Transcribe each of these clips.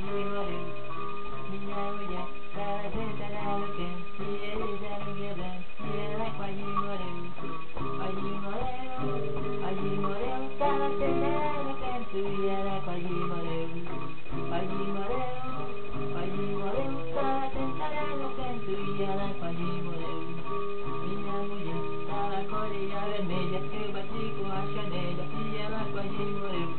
quase morreu. Minha mulher tava sentada no canto e ele já não quebrando e ela quase morreu. Quase morreu, tava sentada no canto e ela quase morreu. Quase morreu, tava sentada no canto e ela quase morreu. Minha mulher tava com a orelha vermelha, eu bati com a chanelha e ela quase morreu.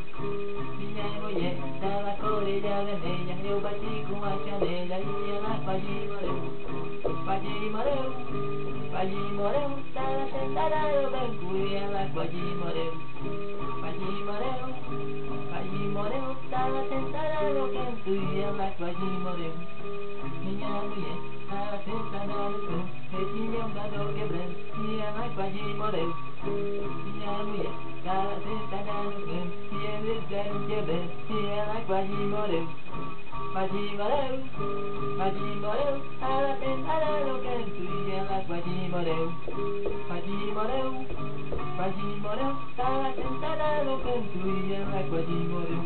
Minha mulher tava com a orelha vermelha, eu bati com a chanelha e ela quase morreu. Quase morreu, tava sentada no banco e ela quase morreu. Quase morreu, tava sentada no canto e ela quase morreu. Minha mulher tava sentada no canto, esse meu dado quebrando e ela quase morreu. Minha mulher tava sentada no canto e eles deram quebrando e ela quase morreu. Quase morreu, tava sentada no canto e ela quase morreu. Quase morreu, tava sentada no canto e ela quase morreu.